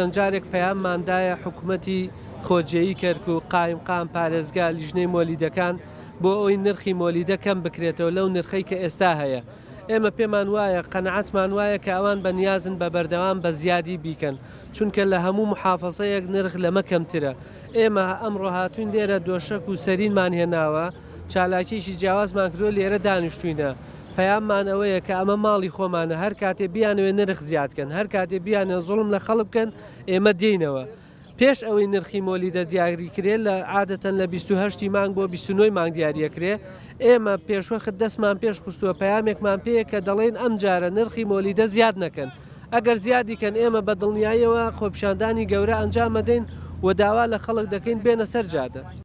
چەند جارێک پەیامماندایە حکوومەتی خۆجێیی کرد و قایم پارێزگا لیژنەی مۆلیدەکان بۆ ئەوەی نرخی مۆلیدە کەم بکرێتەوە لەو نرخەی کە ئێستا هەیە. ئێمە پێمان وایە قەنەعەتمان وایە کە ئەوان بەنیازن بە بەردەوام بە زیادی بیکەن چونکە لە هەموو محافەزەیەک نرخ لەمە کەمترە. ئێمە ئەمڕۆ هاتوین لێرە دۆشەک و سەرینمان هێناوە چالاکیێکی جیاوازمان کردووە لێرە دانیشتوینە. پەیاممان ئەوەیە کە ئەمە ماڵی خۆمانە هەر کاتێ بیانوێ نرخ زیادکەن هەر کاتێ بیانە زوڵم لە خەڵک بکەن ئێمە دێینەوە. پێش ئەوەی نرخی مۆلیدە دیاریکرێت لە عادەتەن لە 28 مانگ بۆ 29 مانگ دیاریەکرێ ئێمە پێشوەخت دەستمان پێش خستووە پەیامێکمان پێیە کە دەڵێن ئەم جارە نرخی مۆلیدە زیاد نەکەن. ئەگەر زیادیکەن ئێمە بە دڵنیاییەوە خۆپیشاندانی گەورە ئەنجام دەین و داوا لە خەڵک دەکەین بێنە سەر جادە.